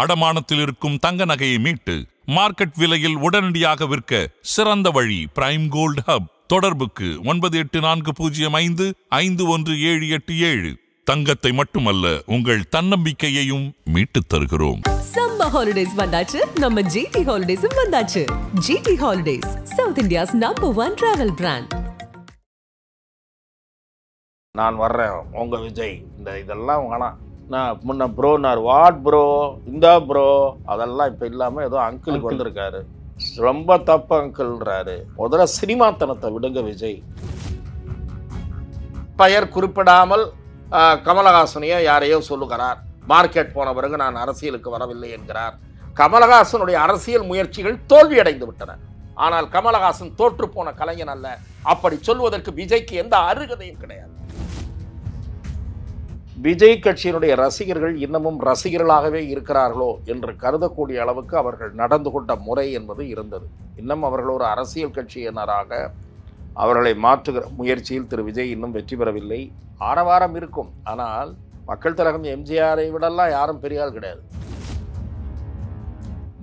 அடமானத்தில் இருக்கும் தங்க நகையை மீட்டு மார்க்கெட் விலையில் உடனடியாக விற்க சிறந்த வழி பிரைம் கோல்ட் ஹப். தொடர்புக்கு 9840551787. தங்கத்தை மட்டுமல்ல, உங்கள் தன்னம்பிக்கையையும் மீட்டுத் தருகிறோம். சம்மர் ஹாலிடேஸ் வந்தாச்சு, நம்ம ஜிடி ஹாலிடேஸும் வந்தாச்சு. GT holidays, south India's #1 travel brand. நான் வர்றேன் உங்க விஜய், இதெல்லாம் வேணாம். நான் முன்ன ப்ரோனார், வாட் ப்ரோ, இந்த ப்ரோ, அதெல்லாம் இப்போ இல்லாமல் ஏதோ அங்கிளுக்கு வந்திருக்காரு. ரொம்ப தப்பு அங்கிள்ன்றாரு. முதல்ல சினிமாத்தனத்தை விடுங்க விஜய். பெயர் குறிப்பிடாமல் கமலஹாசனையோ யாரையோ சொல்லுகிறார். மார்க்கெட் போன பிறகு நான் அரசியலுக்கு வரவில்லை என்கிறார். கமலஹாசனுடைய அரசியல் முயற்சிகள் தோல்வியடைந்து விட்டன. ஆனால் கமலஹாசன் தோற்று போன கலைஞன் அல்ல. அப்படி சொல்வதற்கு விஜய்க்கு எந்த அருகதையும் கிடையாது. விஜய் கட்சியினுடைய ரசிகர்கள் இன்னமும் ரசிகர்களாகவே இருக்கிறார்களோ என்று கருதக்கூடிய அளவுக்கு அவர்கள் நடந்து கொண்ட முறை என்பது இருந்தது. இன்னும் அவர்கள் ஒரு அரசியல் கட்சியினராக அவர்களை மாற்றுகிற முயற்சியில் திரு விஜய் இன்னும் வெற்றி பெறவில்லை. ஆரவாரம் இருக்கும். ஆனால் மக்கள் திலகம் எம்ஜிஆரை விடலாம் யாரும் பெரிய ஆள் கிடையாது.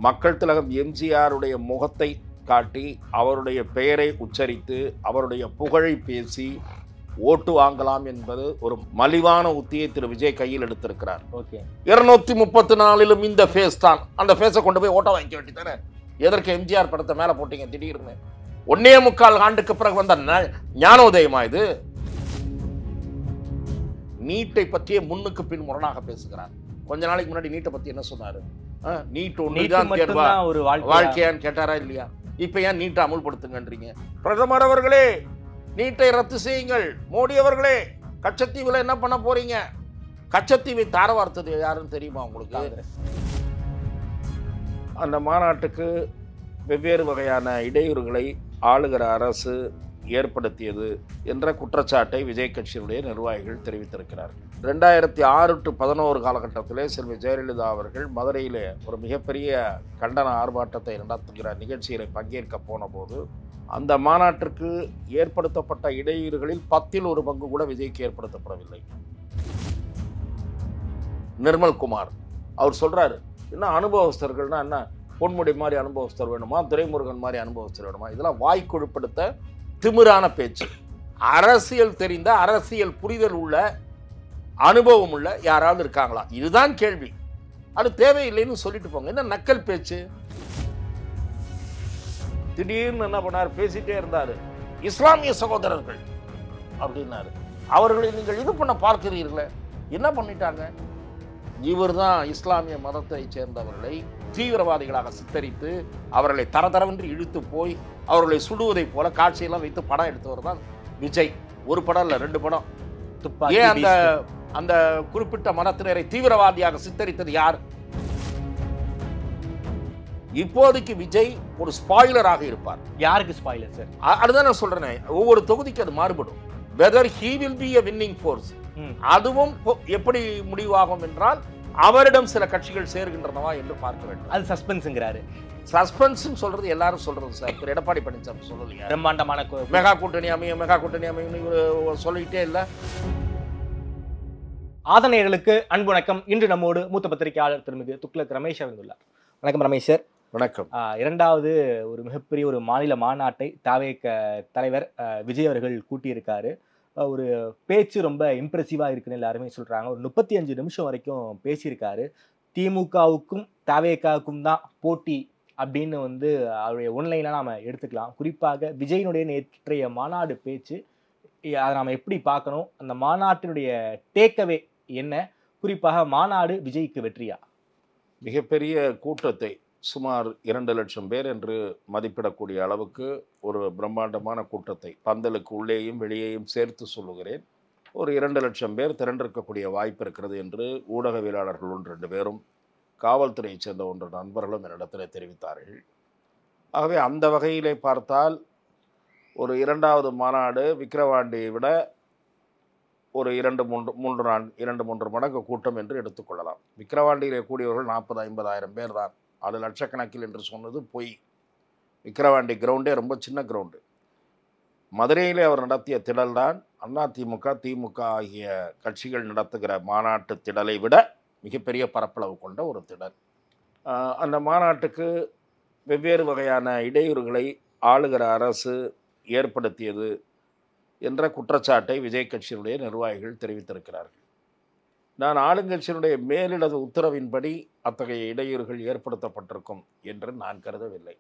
மக்கள் திலகம் எம்ஜிஆருடைய முகத்தை காட்டி, அவருடைய பெயரை உச்சரித்து, அவருடைய புகழை பேசி ஓட்டு வாங்கலாம் என்பது ஒரு மலிவான உத்தியை திரு விஜய் கையில் எடுத்திருக்கிறார். 234 இந்த ஃபேஸ் தான். அந்த ஃபேஸை கொண்டு போய் ஓட்ட வாங்கிக்க வேண்டியதானே. எதற்கு எம்ஜிஆர் படத்தை மேலே போட்டீங்க திடீர்னு? 1.25 ஆண்டுக்கு பிறகு வந்த ஞானோதயமா இது? நீட்டை பற்றிய முன்னுக்கு பின் முரணாக பேசுகிறார். கொஞ்ச நாளைக்கு முன்னாடி நீட்டை பத்தி என்ன சொன்னாரு? நீட் ஒன்றுதான் தேர்வா வாழ்க்கையான்னு கேட்டாரா இல்லையா? இப்ப ஏன் நீட்டை அமுல்படுத்துங்கன்றீங்க? பிரதமர் அவர்களே, நீட்டை ரத்து செய்யுங்கள். மோடி அவர்களே, கச்சத்தீவுல என்ன பண்ண போறீங்க? கச்சத்தீவை தார வார்த்தது யாருன்னு தெரியுமா உங்களுக்கு? அந்த மாநாட்டுக்கு வெவ்வேறு வகையான இடையூறுகளை ஆளுகிற அரசு ஏற்படுத்தியது என்ற குற்றச்சாட்டை விஜய் கட்சியினுடைய நிர்வாகிகள் தெரிவித்திருக்கிறார். 2006-11 காலகட்டத்திலே செல்வி ஜெயலலிதா அவர்கள் மதுரையிலே ஒரு மிகப்பெரிய கண்டன ஆர்ப்பாட்டத்தை நடத்துகிற நிகழ்ச்சியில் பங்கேற்க போன போது அந்த மாநாட்டிற்கு ஏற்படுத்தப்பட்ட இடையூறுகளில் 10 1 பங்கு கூட விஜய்க்கு ஏற்படுத்தப்படவில்லை. நிர்மல்குமார் அவர் சொல்றாரு, என்ன அனுபவஸ்தர்கள்னா என்ன, பொன்முடி மாதிரி அனுபவஸ்தர் வேணுமா, துரைமுருகன் மாதிரி அனுபவஸ்தர் வேணுமா? இதெல்லாம் வாய்க்கொழுப்படுத்த திமிரான பேச்சு. அரசியல் தெரிந்த, அரசியல் புரிதல் உள்ள, அனுபவம் உள்ள யாராவது இருக்காங்களா? இதுதான் கேள்வி. அது தேவையில்லைன்னு சொல்லிட்டு போங்க. என்ன நக்கல் பேச்சு? திடீர்னு என்ன பண்ணார், பேசிட்டே இருந்தாரு. இஸ்லாமிய சகோதரர்கள் அப்படின்னாரு. அவர்களை நீங்கள் இது பண்ண பார்க்கிறீர்களே, என்ன பண்ணிட்டாங்க? இவர் தான் இஸ்லாமிய மதத்தை சேர்ந்தவர்களை தீவிரவாதிகளாக சித்தரித்து அவர்களை தரதரவென்று இழுத்து போய் அவர்களை சுடுவதை போல காட்சியெல்லாம் வைத்து படம் எடுத்தவர் தான் விஜய். ஒரு படம் இல்லை, 2 படம். ஏன் அந்த அந்த குறிப்பிட்ட மதத்தினரை தீவிரவாதியாக சித்தரித்தது யார்? இப்போதைக்கு விஜய் ஒரு ஸ்பாயிலராக இருப்பார். யாருக்கு ஸ்பாயிலர் சார்? அதுதான் நான் சொல்றேன். ஒவ்வொரு தொகுதிக்கு அது மாறுபடும். Whether he will be a winning force. அதுவும் எப்படி முடிவாகும் என்றால் அவரிடம் சில கட்சிகள் சேர்கின்றனவா என்று பார்க்க வேண்டும். அது சஸ்பென்ஸ்ங்கிறாரு. சஸ்பென்ஸ் சொல்றது எல்லாரும் சொல்றது சார். திரு எடப்பாடி பழனிசாமி சொல்லலையா பிரம்மாண்டமான மெகா கூட்டணி அமையும் சொல்லிட்டே இல்ல. ஆதனையர்களுக்கு அன்பு வணக்கம். இன்று நம்மோடு மூத்த பத்திரிகையாளர் திருமிகு துக்ளக் ரமேஷ் வந்துள்ளார். வணக்கம் ரமேஷ் சார். வணக்கம். இரண்டாவது ஒரு மிகப்பெரிய ஒரு மாநில மாநாட்டை தாவேக தலைவர் விஜய் அவர்கள் கூட்டியிருக்காரு. ஒரு பேச்சு ரொம்ப இம்ப்ரெசிவாக இருக்குன்னு எல்லாருமே சொல்கிறாங்க. ஒரு 35 நிமிஷம் வரைக்கும் பேசியிருக்காரு. திமுகவுக்கும் தாவேகாவுக்கும் தான் போட்டி அப்படின்னு அவருடைய ஒன்லைனாக நாம் எடுத்துக்கலாம். குறிப்பாக விஜயினுடைய நேற்றைய மாநாடு பேச்சு, அதை நாம் எப்படி பார்க்கணும்? அந்த மாநாட்டினுடைய டேக்அவே என்ன? குறிப்பாக மாநாடு விஜய்க்கு வெற்றியா? மிகப்பெரிய கூட்டத்தை, சுமார் 2 லட்சம் பேர் என்று மதிப்பிடக்கூடிய அளவுக்கு ஒரு பிரம்மாண்டமான கூட்டத்தை, பந்தலுக்கு உள்ளேயும் வெளியேயும் சேர்த்து சொல்லுகிறேன், ஒரு 2 லட்சம் பேர் திரண்டிருக்கக்கூடிய வாய்ப்பு இருக்கிறது என்று ஊடகவியலாளர்கள் 1-2 பேரும், காவல்துறையைச் சேர்ந்த 1 நண்பர்களும் என்னிடத்தில் தெரிவித்தார்கள். ஆகவே அந்த வகையிலே பார்த்தால் ஒரு 2வது மாநாடு விக்கிரவாண்டியை விட ஒரு 2-3 மடங்கு கூட்டம் என்று எடுத்துக்கொள்ளலாம். விக்கிரவாண்டியிலே கூடியவர்கள் 40-50 பேர் தான். அது லட்சக்கணக்கில் என்று சொன்னது பொய். விக்கிரவாண்டி கிரவுண்டே ரொம்ப சின்ன கிரவுண்டு. மதுரையிலே அவர் நடத்திய திடல் தான் அதிமுக, திமுக ஆகிய கட்சிகள் நடத்துகிற மாநாட்டு திடலை விட மிகப்பெரிய பரப்பளவு கொண்ட ஒரு திடல். அந்த மாநாட்டுக்கு வெவ்வேறு வகையான இடையூறுகளை ஆளுகிற அரசு ஏற்படுத்தியது என்ற குற்றச்சாட்டை விஜய் கட்சியினுடைய நிர்வாகிகள் தெரிவித்திருக்கிறார்கள். நான் ஆளுங்கட்சியினுடைய மேலிடது உத்தரவின்படி அத்தகைய இடையூறுகள் ஏற்படுத்தப்பட்டிருக்கும் என்று நான் கருதவில்லை.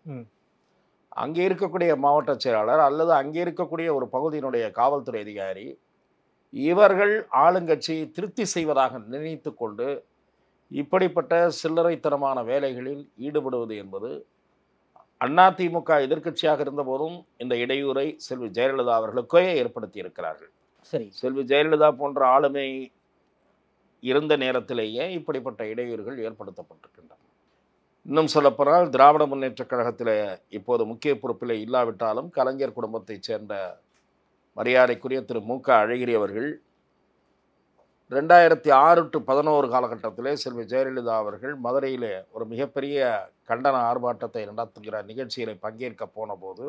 அங்கே இருக்கக்கூடிய மாவட்ட செயலாளர் அல்லது அங்கே இருக்கக்கூடிய ஒரு பகுதியினுடைய காவல்துறை அதிகாரி இவர்கள் ஆளுங்கட்சியை திருப்தி செய்வதாக நினைத்து கொண்டு இப்படிப்பட்ட சில்லறைத்தனமான வேலைகளில் ஈடுபடுவது என்பது அதிமுக எதிர்க்கட்சியாக இருந்தபோதும் இந்த இடையூறை செல்வி ஜெயலலிதா அவர்களுக்கே ஏற்படுத்தி இருக்கிறார்கள். சரி, செல்வி ஜெயலலிதா போன்ற ஆளுமை இருந்த நேரத்திலேயே இப்படிப்பட்ட இடையூறுகள் ஏற்படுத்தப்பட்டிருக்கின்றன. இன்னும் சொல்லப்போனால் திராவிட முன்னேற்றக் கழகத்தில் இப்போது முக்கிய பொறுப்பில் இல்லாவிட்டாலும் கலைஞர் குடும்பத்தைச் சேர்ந்த மரியாதைக்குரிய திரு மு.க. அழகிரி அவர்கள் 2006 to 2011 காலகட்டத்திலே செல்வி ஜெயலலிதா அவர்கள் மதுரையிலே ஒரு மிகப்பெரிய கண்டன ஆர்ப்பாட்டத்தை நடத்துகிற நிகழ்ச்சியில் பங்கேற்க போன போது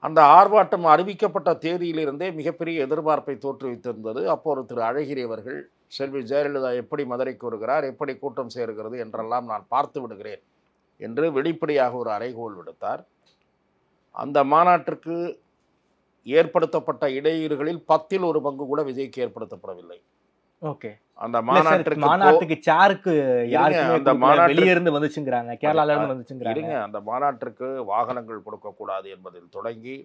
அந்த ஆர்ப்பாட்டம் அறிவிக்கப்பட்ட தேதியிலிருந்தே மிகப்பெரிய எதிர்பார்ப்பை தோற்றுவித்திருந்தது. அப்போது திரு அழகிரி அவர்கள் செல்வி ஜெயலலிதா எப்படி மதுரைக்கு வருகிறார், எப்படி கூட்டம் சேருகிறது என்றெல்லாம் நான் பார்த்து விடுகிறேன் என்று வெளிப்படையாக ஒரு அறைகோல் விடுத்தார். அந்த மாநாட்டிற்கு ஏற்படுத்தப்பட்ட இடையூறுகளில் 10ல் 1 பங்கு கூட விஜய்க்கு ஏற்படுத்தப்படவில்லை. ஓகே, அந்த மாநாட்டுக்கு சேருக்கு அந்த வெளியே இருந்து வந்துச்சுங்கறாங்க, கேரளால இருந்து வந்துச்சுங்கறாங்க. அந்த மாநாட்டிற்கு வாகனங்கள் கொடுக்க கூடாது என்பதில் தொடங்கி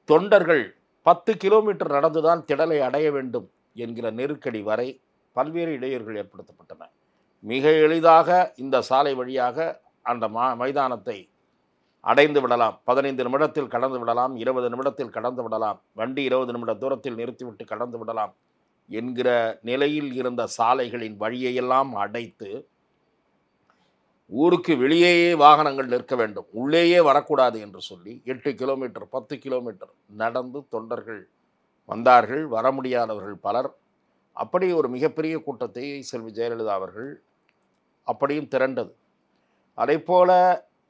தொண்டர்கள் 10 கிலோமீட்டர் நடந்துதான் திடலை அடைய வேண்டும் என்கிற நெருக்கடி வரை பல்வேறு இடையூறுகள் ஏற்படுத்தப்பட்டன. மிக எளிதாக இந்த சாலை வழியாக அந்த மைதானத்தை அடைந்து விடலாம், 15 நிமிடத்தில் கடந்து விடலாம், 20 நிமிடத்தில் கடந்து விடலாம், வண்டி 20 நிமிட தூரத்தில் நிறுத்திவிட்டு கடந்து விடலாம் என்கிற நிலையில் இருந்த சாலைகளின் வழியையெல்லாம் அடைத்து ஊருக்கு வெளியேயே வாகனங்கள் நிற்க வேண்டும், உள்ளேயே வரக்கூடாது என்று சொல்லி 8 கிலோமீட்டர் 10 கிலோமீட்டர் நடந்து தொண்டர்கள் வந்தார்கள். வர முடியாதவர்கள் பலர். அப்படி ஒரு மிகப்பெரிய கூட்டத்தை செல்வி ஜெயலலிதா அவர்கள் அப்படியும் திரண்டது. அதே போல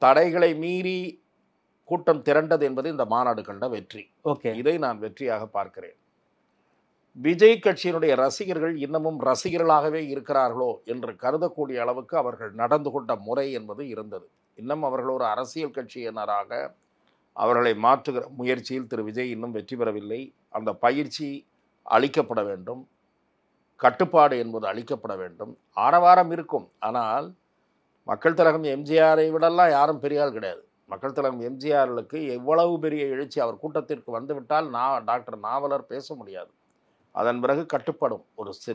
தடைகளை மீறி கூட்டம் திரண்டது என்பது இந்த மாநாடு கண்ட வெற்றி. இதை நான் வெற்றியாக பார்க்கிறேன். விஜய் கட்சியினுடைய ரசிகர்கள் இன்னமும் ரசிகர்களாகவே இருக்கிறார்களோ என்று கருதக்கூடிய அளவுக்கு அவர்கள் நடந்து கொண்ட முறை என்பது இருந்தது. இன்னும் அவர்கள் ஒரு அரசியல் கட்சியினராக அவர்களை மாற்றுகிற முயற்சியில் திரு விஜய் இன்னும் வெற்றி பெறவில்லை. அந்த பயிற்சி அளிக்கப்பட வேண்டும், கட்டுப்பாடு என்பது அளிக்கப்பட வேண்டும். ஆரவாரம் இருக்கும், ஆனால் மக்கள் திலகம் எம்ஜிஆரை விடலாம் யாரும் பெரிய ஆள் கிடையாது. மக்கள் திலகம் எம்ஜிஆர்களுக்கு எவ்வளவு பெரிய எழுச்சி, அவர் கூட்டத்திற்கு வந்துவிட்டால் டாக்டர் நாவலர் பேச முடியாது. அதன் பிறகு கட்டுப்படும்,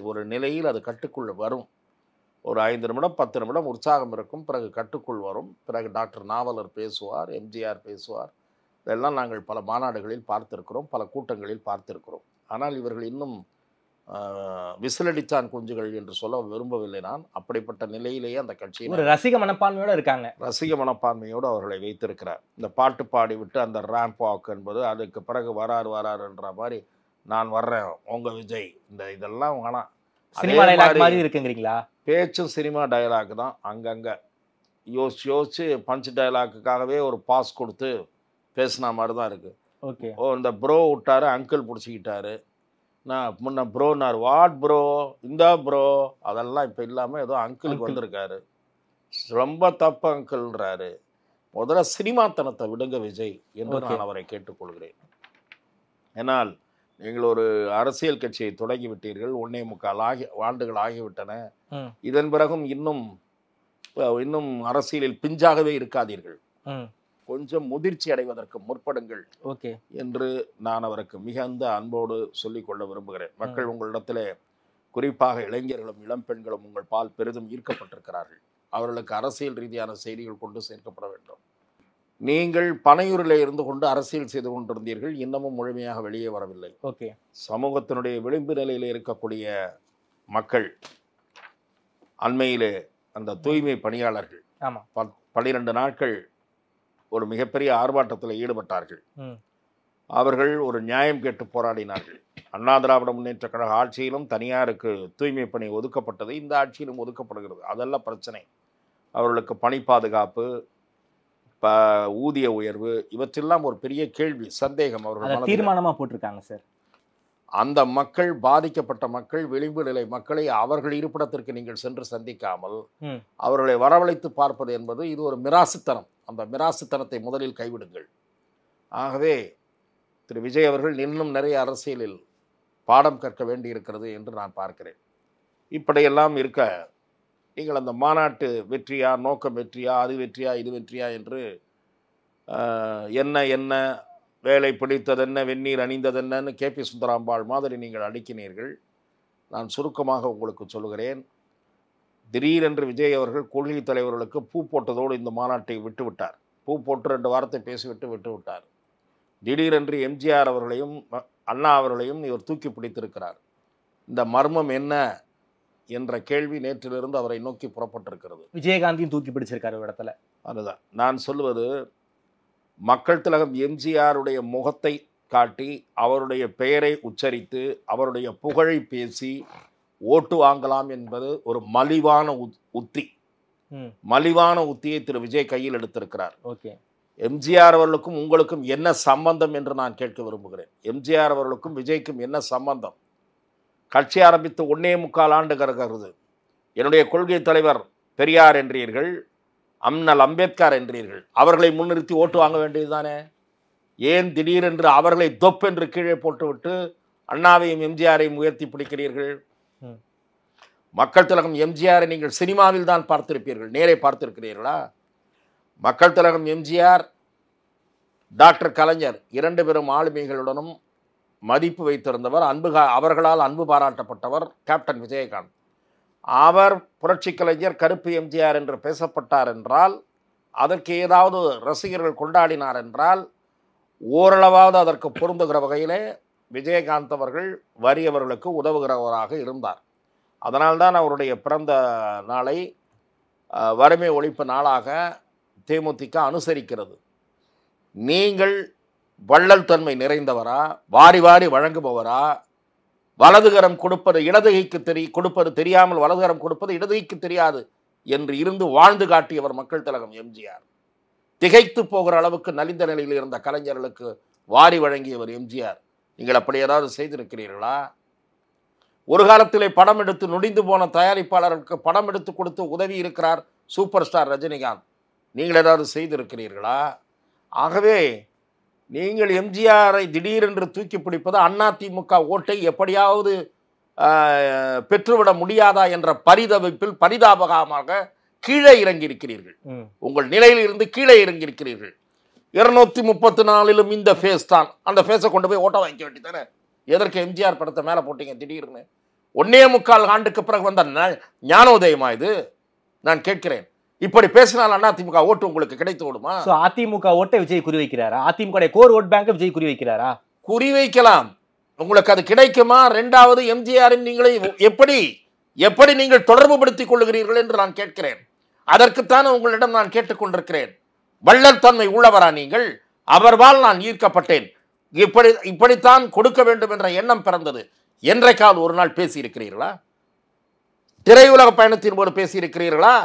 ஒரு நிலையில் அது கட்டுக்குள் வரும். ஒரு 5 நிமிடம் 10 நிமிடம் உற்சாகம் இருக்கும், பிறகு கட்டுக்குள் வரும். பிறகு டாக்டர் நாவலர் பேசுவார், எம்ஜிஆர் பேசுவார். இதெல்லாம் நாங்கள் பல மாநாடுகளில் பார்த்திருக்கிறோம், பல கூட்டங்களில் பார்த்திருக்கிறோம். ஆனால் இவர்கள் இன்னும் விசிலடித்தான் குஞ்சுகள் என்று சொல்ல விரும்பவில்லை நான். அப்படிப்பட்ட நிலையிலேயே அந்த கட்சியில் ரசிக மனப்பான்மையோடு இருக்காங்க. ரசிக மனப்பான்மையோடு அவர்களை வைத்திருக்கிறார். இந்த பாட்டு பாடிவிட்டு அந்த ரேம்ப் வாக் என்பது அதுக்கு பிறகு வராருன்ற மாதிரி நான் வர்றேன் உங்க விஜய், இதெல்லாம் வேணாம். சினிமா டயலாக் மாதிரி இருக்குங்கிறீங்களா? பேச்சும் சினிமா டயலாக் தான். அங்கங்க யோசிச்சு பஞ்ச் டயலாக்குக்காகவே ஒரு பாஸ் கொடுத்து பேசின மாதிரி தான் இருக்கு. ஓகே, இந்த ப்ரோ விட்டாரு, அங்கிள் பிடிச்சிக்கிட்டாரு. நான் முன்ன ப்ரோனார், வாட் ப்ரோ, இந்த ப்ரோ, அதெல்லாம் இப்போ இல்லாமல் ஏதோ அங்கிளுக்கு வந்திருக்காரு. ரொம்ப தப்பு அங்கிள்ன்றாரு. முதல்ல சினிமாத்தனத்தை விடுங்க விஜய் என்று நான் அவரை கேட்டுக்கொள்கிறேன். ஏன்னால் நீங்கள் ஒரு அரசியல் கட்சியை தொடங்கி விட்டீர்கள், 1.25 ஆண்டுகள் ஆகிவிட்டன. இதன் பிறகும் இன்னும் அரசியலில் பிஞ்சாகவே இருக்காதீர்கள், கொஞ்சம் முதிர்ச்சி அடைவதற்கு முற்படுங்கள் என்று நான் அவருக்கு மிகுந்த அன்போடு சொல்லிக்கொள்ள விரும்புகிறேன். மக்கள் உங்களிடத்தில், குறிப்பாக இளைஞர்களும் இளம் பெண்களும் உங்கள் பால் பெரிதும் ஈர்க்கப்பட்டிருக்கிறார்கள். அவர்களுக்கு அரசியல் ரீதியான செய்திகள் கொண்டு சேர்க்கப்பட வேண்டும். நீங்கள் பனையூரில் இருந்து கொண்டு அரசியல் செய்து கொண்டிருந்தீர்கள், இன்னமும் முழுமையாக வெளியே வரவில்லை. சமூகத்தினுடைய விளிம்பு நிலையில் இருக்கக்கூடிய மக்கள் அண்மையிலே அந்த தூய்மை பணியாளர்கள் 12 நாட்கள் ஒரு மிகப்பெரிய ஆர்ப்பாட்டத்தில் ஈடுபட்டார்கள். அவர்கள் ஒரு நியாயம் கேட்டு போராடினார்கள். அண்ணா திராவிட முன்னேற்ற கழக ஆட்சியிலும் தனியாருக்கு தூய்மை பணி ஒதுக்கப்பட்டது, இந்த ஆட்சியிலும் ஒதுக்கப்படுகிறது. அதெல்லாம் பிரச்சனை. அவர்களுக்கு பணி பாதுகாப்பு, ஊதிய உயர்வு, இவற்றெல்லாம் ஒரு பெரிய கேள்வி, சந்தேகம் அவர்கள் தீர்மானமா போட்டிருக்காங்க சார். அந்த மக்கள், பாதிக்கப்பட்ட மக்கள், விளிம்பு நிலை மக்களை அவர்கள் இருப்பிடத்திற்கு நீங்கள் சென்று சந்திக்காமல் அவர்களை வரவழைத்து பார்ப்பது என்பது இது ஒரு மிராசுத்தனம். அந்த மிராசுத்தனத்தை முதலில் கைவிடுங்கள். ஆகவே திரு விஜய் அவர்கள் இன்னும் நிறைய அரசியலில் பாடம் கற்க வேண்டி இருக்கிறது என்று நான் பார்க்கிறேன். இப்படியெல்லாம் இருக்க நீங்கள் அந்த மாநாட்டு வெற்றியா, நோக்கம் வெற்றியா, அது வெற்றியா, இது வெற்றியா என்று என்ன வேலை பிடித்ததென்ன, வெந்நீர் அணிந்ததென்னு KP சுந்தராம்பாள் மாதிரி நீங்கள் அடுக்கினீர்கள். நான் சுருக்கமாக உங்களுக்கு சொல்லுகிறேன். திடீரென்று விஜய் அவர்கள் கொள்கை தலைவர்களுக்கு பூ போட்டதோடு இந்த மாநாட்டை விட்டுவிட்டார். பூ போட்டு 2 வாரத்தை பேசிவிட்டு விட்டுவிட்டார். திடீரென்று எம்ஜிஆர் அவர்களையும் அண்ணா அவர்களையும் இவர் தூக்கி பிடித்திருக்கிறார். இந்த மர்மம் என்ன என்ற கேள்வி நேற்றிலிருந்து அவரை நோக்கி புறப்பட்டிருக்கிறது. விஜயகாந்தையும் தூக்கி பிடிச்சிருக்காரு இடத்துல. அதுதான் நான் சொல்லுவது. மக்கள் திலகம் எம்ஜிஆருடைய முகத்தை காட்டி, அவருடைய பெயரை உச்சரித்து, அவருடைய புகழை பேசி ஓட்டு வாங்கலாம் என்பது ஒரு மலிவான உத்தி. மலிவான உத்தியை திரு விஜய் கையில் எடுத்திருக்கிறார். ஓகே, எம்ஜிஆர் அவர்களுக்கும் உங்களுக்கும் என்ன சம்பந்தம் என்று நான் கேட்க விரும்புகிறேன். எம்ஜிஆர் அவர்களுக்கும் விஜய்க்கும் என்ன சம்பந்தம்? கட்சி ஆரம்பித்து 1.25 ஆண்டு கருகிறது. என்னுடைய கொள்கை தலைவர் பெரியார் என்றீர்கள், அண்ணல் அம்பேத்கர் என்றீர்கள். அவர்களை முன்னிறுத்தி ஓட்டு வாங்க வேண்டியது தானே? ஏன் திடீரென்று அவர்களை தொப்பென்று கீழே போட்டுவிட்டு அண்ணாவையும் எம்ஜிஆரையும் உயர்த்தி பிடிக்கிறீர்கள்? மக்கள் திலகம் எம்ஜிஆரை நீங்கள் சினிமாவில் தான் பார்த்திருப்பீர்கள், நேரே பார்த்திருக்கிறீர்களா? மக்கள் திலகம் எம்ஜிஆர், டாக்டர் கலைஞர் 2 பேரும் ஆளுமைகளுடனும் மதிப்பு வைத்திருந்தவர். அவர்களால் அன்பு பாராட்டப்பட்டவர் கேப்டன் விஜயகாந்த். அவர் புரட்சி கலைஞர், கருப்பு எம்ஜிஆர் என்று பேசப்பட்டார் என்றால், அதற்கு ஏதாவது ரசிகர்கள் கொண்டாடினார் என்றால், ஓரளவாவது அதற்கு பொருந்துகிற வகையிலே விஜயகாந்த் அவர்கள் வறியவர்களுக்கு உதவுகிறவராக இருந்தார். அதனால்தான் அவருடைய பிறந்த நாளை வறுமை ஒழிப்பு நாளாக தேமுதிக அனுசரிக்கிறது. நீங்கள் வள்ளல் தன்மை நிறைந்தவரா, வாரி வாரி வழங்குபவரா, வலதுகரம் கொடுப்பது இடதுகைக்கு கொடுப்பது தெரியாமல் வலதுகரம் கொடுப்பது இடதுகைக்கு தெரியாது என்று இருந்து வாழ்ந்து காட்டியவர் மக்கள் திலகம் எம்ஜிஆர். திகைத்து போகிற அளவுக்கு நலிந்த நிலையில் இருந்த கலைஞர்களுக்கு வாரி வழங்கியவர் எம்ஜிஆர். நீங்கள் அப்படி ஏதாவது செய்திருக்கிறீர்களா? ஒரு காலத்திலே படம் எடுத்து நொடிந்து போன தயாரிப்பாளர்களுக்கு படம் எடுத்து கொடுத்து உதவி இருக்கிறார் சூப்பர் ஸ்டார் ரஜினிகாந்த். நீங்கள் ஏதாவது செய்திருக்கிறீர்களா? ஆகவே நீங்கள் எம்ஜிஆரை திடீரென்று தூக்கி பிடிப்பது அதிமுக ஓட்டை எப்படியாவது பெற்றுவிட முடியாதா என்ற பரிதாபகமாக கீழே இறங்கியிருக்கிறீர்கள். உங்கள் நிலையில் இருந்து கீழே இறங்கியிருக்கிறீர்கள். 234 இந்த ஃபேஸ் தான். அந்த ஃபேஸை கொண்டு போய் ஓட்ட வாங்கிக்க வேண்டியதானே? எதற்கு எம்ஜிஆர் படத்தை மேலே போட்டீங்க திடீர்னு? 1.25 ஆண்டுக்கு பிறகு வந்த ஞானோதயமா இது? நான் கேட்கிறேன். இப்படி பேசினால் அதிமுக ஓட்டு உங்களுக்கு கிடைத்து விடுமா? அதிமுக ஓட்டை விஜய் குறிவைக்கிறாரா? AIADMK core vote bank Vijay குறிவைக்கிறாரா? குறிவைக்கலாம். உங்களுக்கு அது கிடைக்குமா? 2வது எம்ஜிஆரின் நீங்களை எப்படி நீங்கள் தொடர்பு படுத்திக் கொள்ளுகிறீர்கள் என்று நான் கேட்கிறேன். அதற்குத்தான் உங்களிடம் நான் கேட்டுக்கொண்டிருக்கிறேன். வள்ளல் தன்மை உள்ளவரா நீங்கள்? அவர்வால் நான் ஈர்க்கப்பட்டேன், இப்படித்தான் கொடுக்க வேண்டும் என்ற எண்ணம் பிறந்தது. என்றைக்காவது ஒரு நாள் பேசியிருக்கிறீர்களா? திரையுலக பயணத்தின் போது பேசியிருக்கிறீர்களா?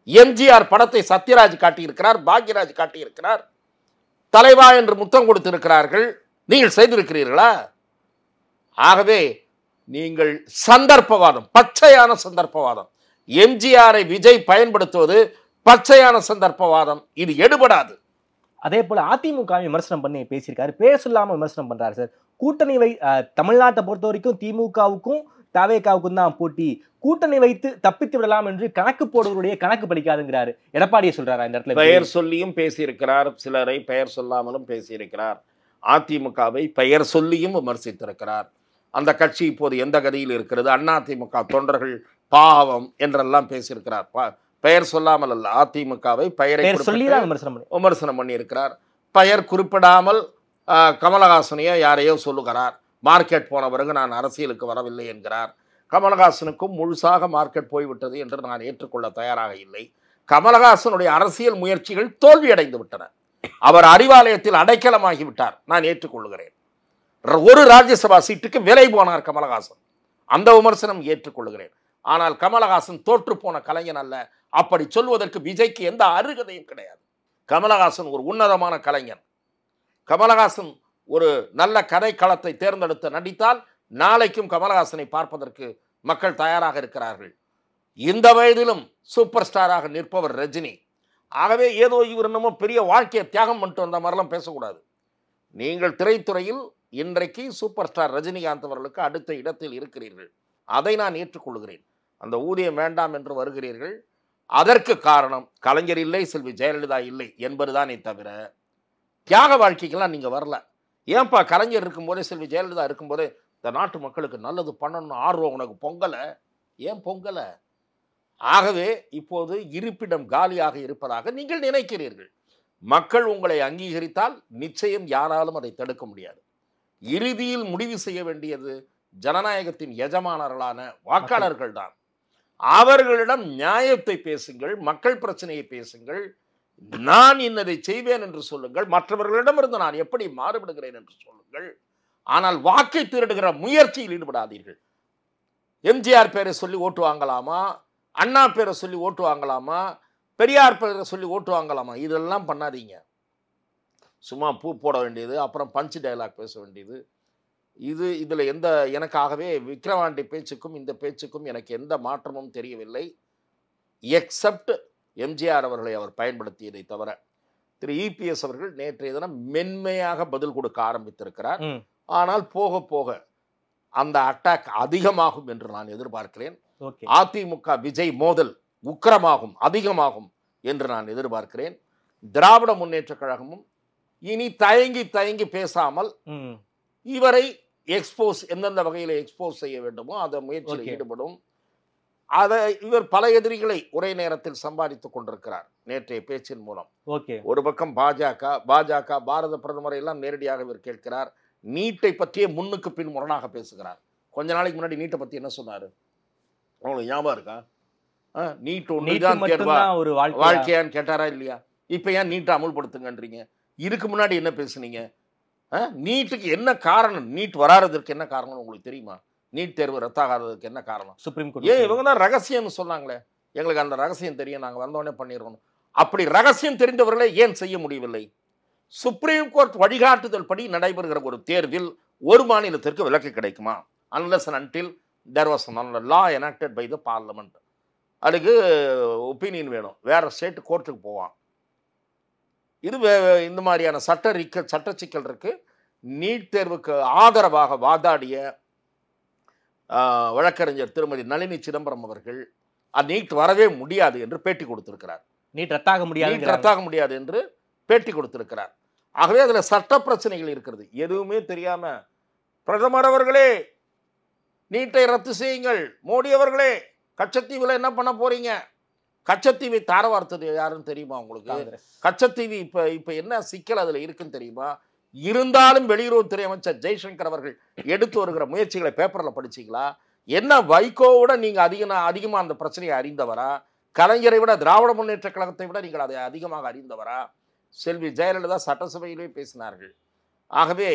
எம்ஜிஆர் படத்தை சத்யராஜ் காட்டியிருக்கிறார், பாக்யராஜ் காட்டியிருக்கிறார், தலைவா என்று முத்தம் கொடுத்திருக்கிறார்கள். நீங்கள் செய்திருக்கிறீர்களா? ஆகவே நீங்கள் சந்தர்ப்பவாதம், பச்சையான சந்தர்ப்பவாதம். எம்ஜிஆரை விஜய் பயன்படுத்துவது பச்சையான சந்தர்ப்பவாதம். இது எடுபடாது. அதே போல அதிமுக விமர்சனம் பண்ணி பேசியிருக்காரு. பேர் சொல்லாம விமர்சனம் பண்றாரு சார். கூட்டணி தமிழ்நாட்டை பொறுத்த வரைக்கும் திமுகவுக்கும் தவேகாவுக்கும் தான் போட்டி. கூட்டணி வைத்து தப்பித்து விடலாம் என்று கணக்கு போடுவருடைய கணக்கு படிக்காதுங்கிறாரு. எடப்பாடியை சொல்றாரா இந்த இடத்துல? பெயர் சொல்லியும் பேசியிருக்கிறார், சிலரை பெயர் சொல்லாமலும் பேசியிருக்கிறார். அதிமுகவை பெயர் சொல்லியும் விமர்சித்திருக்கிறார். அந்த கட்சி இப்போது எந்த கதியில் இருக்கிறது, அதிமுக தொண்டர்கள் பாவம் என்றெல்லாம் பேசியிருக்கிறார். பெயர் சொல்லாமல் அல்ல, அதிமுகவை பெயரை சொல்லிதான் விமர்சனம் பண்ணியிருக்கிறார். பெயர் குறிப்பிடாமல் கமலஹாசனையோ யாரையோ சொல்லுகிறார். மார்க்கெட் போன பிறகு நான் அரசியலுக்கு வரவில்லை என்கிறார். கமலஹாசனுக்கும் முழுசாக மார்க்கெட் போய்விட்டது என்று நான் ஏற்றுக்கொள்ள தயாராக இல்லை. கமலஹாசனுடைய அரசியல் முயற்சிகள் தோல்வியடைந்து விட்டன. அவர் அறிவாலயத்தில் அடைக்கலமாகிவிட்டார், நான் ஏற்றுக்கொள்கிறேன். ஒரு ராஜ்யசபா சீட்டுக்கு விலை போனார் கமலஹாசன், அந்த விமர்சனம் ஏற்றுக்கொள்கிறேன். ஆனால் கமலஹாசன் தோற்று போன கலைஞன் அல்ல. அப்படி சொல்வதற்கு விஜய்க்கு எந்த அருகதையும் கிடையாது. கமலஹாசன் ஒரு உன்னதமான கலைஞன். கமலஹாசன் ஒரு நல்ல கதை களத்தை தேர்ந்தெடுத்து நடித்தால் நாளைக்கும் கமலஹாசனை பார்ப்பதற்கு மக்கள் தயாராக இருக்கிறார்கள். இந்த வயதிலும் சூப்பர் ஸ்டாராக நிற்பவர் ரஜினி. ஆகவே ஏதோ இவர் என்னமோ பெரிய வாழ்க்கையை தியாகம் பண்ணிட்டு வந்த மாதிரிலாம் பேசக்கூடாது. நீங்கள் திரைத்துறையில் இன்றைக்கு சூப்பர் ஸ்டார் ரஜினிகாந்த் அவர்களுக்கு அடுத்த இடத்தில் இருக்கிறீர்கள். அதை நான் ஏற்றுக்கொள்கிறேன். அந்த ஊதியம் வேண்டாம் என்று வருகிறீர்கள். அதற்கு காரணம் கலைஞர் இல்லை, செல்வி ஜெயலலிதா இல்லை என்பதுதானே தவிர தியாக வாழ்க்கைக்கெல்லாம் நீங்கள் வரல. ஏன்பா கலைஞர் இருக்கும்போதே செல்வி ஜெயலலிதா இருக்கும்போதே இந்த நாட்டு மக்களுக்கு நல்லது பண்ணணும்னு ஆர்வம் உனக்கு பொங்கலை? ஏன் பொங்கலை? ஆகவே இப்போது இருப்பிடம் காலியாக இருப்பதாக நீங்கள் நினைக்கிறீர்கள். மக்கள் உங்களை அங்கீகரித்தால் நிச்சயம் யாராலும் அதை தடுக்க முடியாது. இறுதியில் முடிவு செய்ய வேண்டியது ஜனநாயகத்தின் எஜமானர்களான வாக்காளர்கள் தான். அவர்களிடம் நியாயத்தை பேசுங்கள், மக்கள் பிரச்சனையை பேசுங்கள். நான் இன்னதை செய்வேன் என்று சொல்லுங்கள். மற்றவர்களிடமிருந்து நான் எப்படி மாறுபடுகிறேன் என்று சொல்லுங்கள். ஆனால் வாக்கை திருடுகிற முயற்சியில் ஈடுபடாதீர்கள். எம்ஜிஆர் பேரை சொல்லி ஓட்டு வாங்கலாமா, அண்ணா பேரை சொல்லி ஓட்டு வாங்கலாமா, பெரியார் பேரை சொல்லி ஓட்டு வாங்கலாமா? இதெல்லாம் பண்ணாதீங்க. சும்மா பூ போட வேண்டியது, அப்புறம் பஞ்ச் டயலாக் பேச வேண்டியது. இதில் எந்த எனக்காகவே விக்ரவாண்டி பேச்சுக்கும் இந்த பேச்சுக்கும் எனக்கு எந்த மாற்றமும் தெரியவில்லை. எக்ஸப்ட் எம்ஜிஆர் அவர்களை அவர் பயன்படுத்தியதை தவிர திரு இபிஎஸ் அவர்கள் நேற்றைய தினம் மென்மையாக பதில் கொடுக்க ஆரம்பித்திருக்கிறார். ஆனால் போக போக அந்த அட்டாக் அதிகமாகும் என்று நான் எதிர்பார்க்கிறேன். அதிமுக விஜய் மோதல் உக்கிரமாகும், அதிகமாகும் என்று நான் எதிர்பார்க்கிறேன். திராவிட முன்னேற்ற கழகமும் இனி தயங்கி பேசாமல் இவரை எக்ஸ்போஸ் எந்தெந்த வகையில் எக்ஸ்போஸ் செய்ய வேண்டுமோ அந்த முயற்சியில் ஈடுபடும். அதை இவர் பல எதிரிகளை ஒரே நேரத்தில் சம்பாதித்துக் கொண்டிருக்கிறார் நேற்றைய பேச்சின் மூலம். ஒரு பக்கம் பாஜக பாரத பிரதமரை எல்லாம் நேரடியாக இவர் கேட்கிறார். நீட்டை பற்றியே முன்னுக்கு பின் முரணாக பேசுகிறார். கொஞ்ச நாளைக்கு முன்னாடி நீட்டை பற்றி என்ன சொன்னார் உங்களுக்கு ஞாபகம் இருக்கா? நீட் ஒன்றுதான் தேர்வா வாழ்க்கையான்னு கேட்டாரா இல்லையா? இப்போ ஏன் நீட்டை அமுல்படுத்துங்கன்றீங்க? இதுக்கு முன்னாடி என்ன பேசுனீங்க? நீட்டுக்கு என்ன காரணம்? நீட் வராததற்கு என்ன காரணம் உங்களுக்கு தெரியுமா? நீட் தேர்வு ரத்தாகாததுக்கு என்ன காரணம்? சுப்ரீம் கோர்ட் ஏன் இவங்க தான் ரகசியம்னு சொன்னாங்களே. எங்களுக்கு அந்த ரகசியம் தெரியும், நாங்கள் வந்தோடனே பண்ணிடுறோம். அப்படி ரகசியம் தெரிந்தவர்களே ஏன் செய்ய முடியவில்லை? சுப்ரீம் கோர்ட் வழிகாட்டுதல் படி நடைபெறுகிற ஒரு தேர்வில் ஒரு மாநிலத்திற்கு விலக்கு கிடைக்குமா? unless and until there was a law enacted by the parliament. அதுக்கு ஒப்பீனியன் வேணும். வேற ஸ்டேட் கோர்ட்டுக்கு போவான். இது இந்த மாதிரியான சட்ட சிக்கல் இருக்கு. நீட் தேர்வுக்கு ஆதரவாக வாதாடிய வழக்கறிஞர் திருமதி நளினி சிதம்பரம் அவர்கள் நீட் வரவே முடியாது என்று பேட்டி கொடுத்திருக்கிறார். நீட் ரத்தாக முடியாது என்று பேட்டி கொடுத்திருக்கிறார். ஆகவே அதில் சட்ட பிரச்சனைகள் இருக்கிறது. எதுவுமே தெரியாம பிரதமர் அவர்களே நீட்டை ரத்து செய்யுங்கள், மோடி அவர்களே கச்சத்தீவில் என்ன பண்ண போறீங்க? கச்சத்தீவை தார வார்த்தது யாருன்னு தெரியுமா உங்களுக்கு? கச்சத்தீவு இப்ப என்ன சிக்கல் அதுல இருக்குன்னு தெரியுமா? இருந்தாலும் வெளியுறவுத்துறை அமைச்சர் ஜெய்சங்கர் அவர்கள் எடுத்து வருகிற முயற்சிகளை பேப்பர்ல படிச்சீங்களா? என்ன வைகோவோட நீங்க அதிகமா அந்த பிரச்சனையை அறிந்தவரா? கலைஞரை விட திராவிட முன்னேற்ற கழகத்தை விட நீங்கள் அதை அதிகமாக அறிந்தவரா? செல்வி ஜெயலலிதா சட்டசபையிலே பேசினார்கள். ஆகவே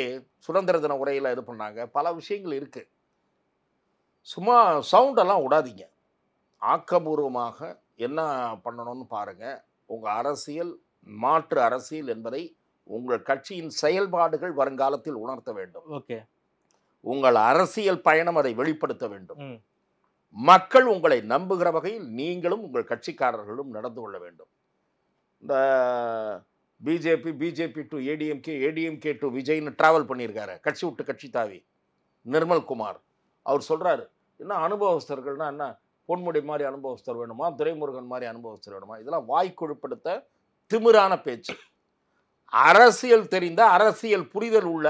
சுதந்திர தின உரையில இது பண்ணாங்க. பல விஷயங்கள் இருக்கு. சும்மா சவுண்டெல்லாம் விடாதீங்க. ஆக்கபூர்வமாக என்ன பண்ணணும்னு பாருங்க. உங்க அரசியல் மாற்று அரசியல் என்பதை உங்கள் கட்சியின் செயல்பாடுகள் வருங்காலத்தில் உணர்த்த வேண்டும். உங்கள் அரசியல் பயணம் அதை வெளிப்படுத்த வேண்டும். மக்கள் உங்களை நம்புகிற வகையில் நீங்களும் உங்கள் கட்சிக்காரர்களும் நடந்து கொள்ள வேண்டும். இந்த பிஜேபி டு ஏடிஎம்கே டு விஜய்னு டிராவல் பண்ணியிருக்காரு. கட்சி விட்டு கட்சி தாவி நிர்மல் குமார் அவர் சொல்றாரு, என்ன அனுபவஸ்தர்கள்னா என்ன, பொன்முடி மாதிரி அனுபவஸ்தர் வேணுமா, துரைமுருகன் மாதிரி அனுபவஸ்தர் வேணுமா? இதெல்லாம் வாய்க்கொழுப்படுத்த திமிரான பேச்சு. அரசியல் தெரிந்த அரசியல் புரிதல் உள்ள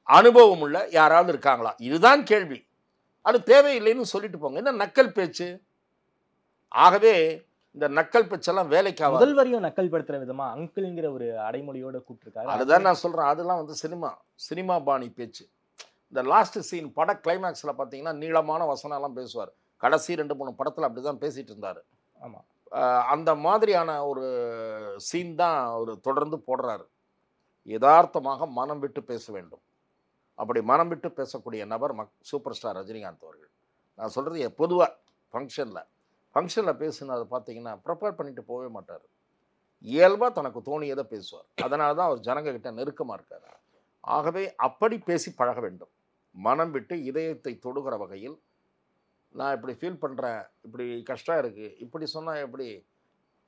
அனுபவம் உள்ள யாராவது இருக்காங்களா? இதுதான் கேள்வி. அது தேவையில்லைன்னு சொல்லிட்டு போங்க. என்ன நக்கல் பேச்சு? ஆகவே இந்த நக்கல் பேச்செல்லாம் வேலைக்காக முதல்வரையும் நக்கல் படுத்துற விதமா அங்கிள்ங்கிற ஒரு அடைமொழியோட கூப்பிட்டுருக்காரு. அதுதான் நான் சொல்றேன். அதெல்லாம் வந்து சினிமா பாணி பேச்சு. இந்த லாஸ்ட் சீன் பட கிளைமேக்ஸ்ல பார்த்தீங்கன்னா நீளமான வசனம் எல்லாம் பேசுவார். கடைசி 2-3 படத்தில் அப்படிதான் பேசிட்டு இருந்தாரு. ஆமாம், அந்த மாதிரியான ஒரு சீன் தான் அவர் தொடர்ந்து போடுறாரு. யதார்த்தமாக மனம் விட்டு பேச வேண்டும். அப்படி மனம் விட்டு பேசக்கூடிய நபர் சூப்பர் ஸ்டார் ரஜினிகாந்த் அவர்கள். நான் சொல்கிறது பொதுவாக ஃபங்க்ஷனில் பேசுனது பார்த்தீங்கன்னா ப்ரிப்பேர் பண்ணிட்டு போகவே மாட்டார். இயல்பாக தனக்கு தோணியதை பேசுவார். அதனால தான் அவர் ஜனங்க கிட்ட நெருக்கமாக இருக்கார். ஆகவே அப்படி பேசி பழக வேண்டும். மனம் விட்டு இதயத்தை தொடுகிற வகையில் நான் இப்படி ஃபீல் பண்ணுறேன், இப்படி கஷ்டம் இருக்குது, இப்படி சொன்னால் எப்படி,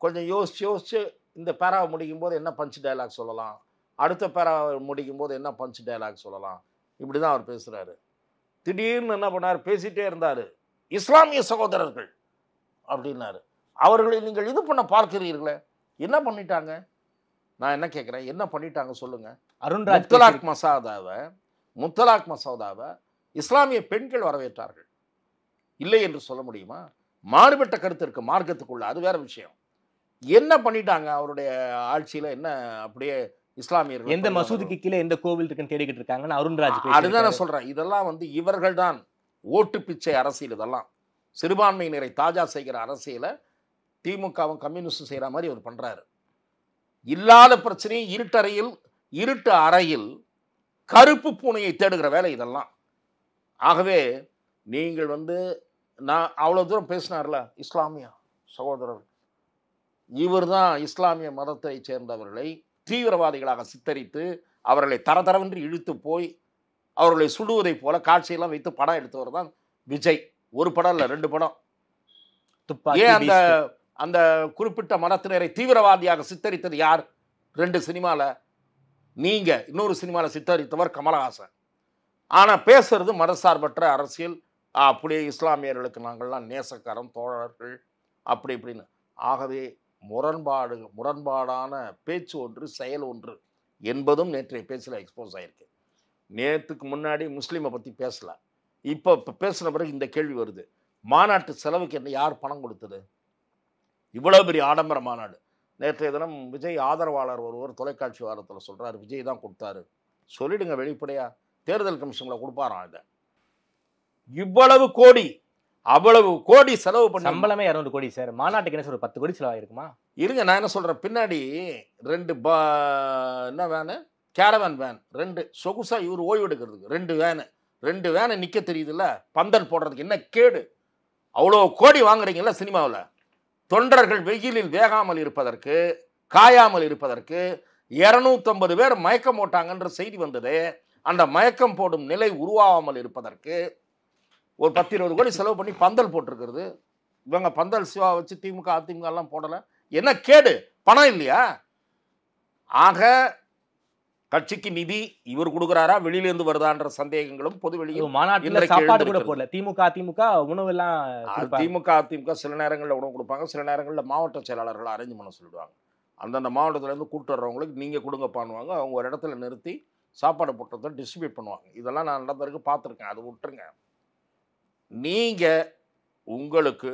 கொஞ்சம் யோசிச்சு இந்த பேராவை முடிக்கும் போது என்ன பஞ்ச் டயலாக் சொல்லலாம், அடுத்த பேராவை முடிக்கும் போது என்ன பஞ்ச் டயலாக் சொல்லலாம், இப்படி தான் அவர் பேசுகிறாரு. திடீர்னு என்ன பண்ணார், பேசிகிட்டே இருந்தார், இஸ்லாமிய சகோதரர்கள் அப்படின்னாரு. அவர்களை நீங்கள் இது பண்ண பார்க்கிறீர்களே, என்ன பண்ணிட்டாங்க? நான் என்ன கேட்குறேன், என்ன பண்ணிட்டாங்க சொல்லுங்கள். அருண்ராஜ் முத்தலாக் மசோதாவை இஸ்லாமிய பெண்கள் வரவேற்றார்கள், இல்லை என்று சொல்ல முடியுமா? மாறுபட்ட கருத்து இருக்கு மார்க்கத்துக்குள்ள, அது வேற விஷயம். என்ன பண்ணிட்டாங்க அவருடைய ஆட்சியில்? என்ன அப்படியே இஸ்லாமியர்கள் எந்த மசூதிக்கு கீழே எந்த கோவில் இருக்குன்னு தேடிக்கிட்டு இருக்காங்கன்னு அருண்ராஜ் அதுதான் நான் சொல்றேன். இதெல்லாம் இவர்கள் தான் ஓட்டு பிச்சை அரசியல். இதெல்லாம் சிறுபான்மையினரை தாஜா செய்கிற அரசியலை திமுகவும் கம்யூனிஸ்டும் செய்கிற மாதிரி அவர் பண்றாரு. இல்லாத பிரச்சனையை இருட்டு அறையில் கருப்பு பூனையை தேடுகிற வேலை இதெல்லாம். ஆகவே நீங்கள் நான் அவ்வளோ தூரம் பேசினார்ல, இஸ்லாமிய சகோதரர், இவர் தான் இஸ்லாமிய மதத்தை சேர்ந்தவர்களை தீவிரவாதிகளாக சித்தரித்து அவர்களை தரதரவென்று இழுத்து போய் அவர்களை சுடுவதை போல காட்சியெல்லாம் வைத்து படம் எடுத்தவர் தான் விஜய். ஒரு படம் இல்லை, 2 படம். ஏன் அந்த குறிப்பிட்ட மதத்தினரை தீவிரவாதியாக சித்தரித்தது யார்? 2 சினிமாவில். நீங்க இன்னொரு சினிமாவில் சித்தரித்தவர் கமலஹாசன். ஆனால் பேசுறது மதசார்பற்ற அரசியல், அப்படியே இஸ்லாமியர்களுக்கு நாங்கள்லாம் நேசக்காரன் தோழர்கள் அப்படி இப்படின்னு. ஆகவே முரண்பாடான பேச்சு ஒன்று, செயல் ஒன்று என்பதும் நேற்றைய பேச்சில் எக்ஸ்போஸ் ஆயிருக்கு. நேற்றுக்கு முன்னாடி முஸ்லீமை பற்றி பேசல, இப்போ பேசின பிறகு இந்த கேள்வி வருது, மாநாட்டு செலவுக்கு என்ன யார் பணம் கொடுத்தது? இவ்வளோ பெரிய ஆடம்பர மாநாடு. நேற்றைய தினம் விஜய் ஆதரவாளர் ஒருவர் தொலைக்காட்சி வாரத்தில் சொல்கிறார், விஜய் தான் கொடுத்தாரு. சொல்லிடுங்க வெளிப்படையா, தேர்தல் கமிஷனில் கொடுப்பாராம். இதை இவ்வளவு கோடி அவ்வளவு கோடி செலவு பண்ணி, சம்பளமே 200 கோடி சார். மாநாட்டுக்கு என்ன சார் ஒரு 10 கோடி செலவாயிருக்குமா? இருங்க, நான் என்ன சொல்கிறேன், பின்னாடி 2 என்ன வேனு, கேரவன் வேன் 2 சொகுசா இவர் ஓய்வு எடுக்கிறதுக்கு 2 வேனை நிற்க தெரியுதுல்ல, பந்தல் போடுறதுக்கு. என்ன கேடு? அவ்வளோ கோடி வாங்குறீங்கல்ல சினிமாவில். தொண்டர்கள் வெயிலில் வேகாமல் இருப்பதற்கு, காயாமல் இருப்பதற்கு 250 பேர் மயக்கம் போட்டாங்கன்ற செய்தி வந்தது. அந்த மயக்கம் போடும் நிலை உருவாகாமல் இருப்பதற்கு ஒரு 10-20 கோடி செலவு பண்ணி பந்தல் போட்டிருக்கிறது. இவங்க பந்தல் சிவா வச்சு திமுக அதிமுக எல்லாம் போடலை. என்ன கேடு? பணம் இல்லையா? ஆக கட்சிக்கு நிதி இவர் கொடுக்குறாரா, வெளியிலிருந்து வருதான்ற சந்தேகங்களும் பொது வெளியில். மாநாட்டில் சாப்பாடு கூட போடல. திமுக உணவு எல்லாம், அதிமுக சில நேரங்களில் உணவு கொடுப்பாங்க, சில நேரங்களில் மாவட்ட செயலாளர்கள் அரேஞ்ச் பண்ண சொல்லிடுவாங்க. அந்தந்த மாவட்டத்திலேருந்து கூட்டு வர்றவங்களுக்கு நீங்கள் கொடுங்க பண்ணுவாங்க. அவங்க ஒரு இடத்துல நிறுத்தி சாப்பாடு போட்டதை டிஸ்ட்ரிபியூட் பண்ணுவாங்க. இதெல்லாம் நான் நடந்திருக்கு, பார்த்துருக்கேன். அது விட்டுருங்க. நீங்கள் உங்களுக்கு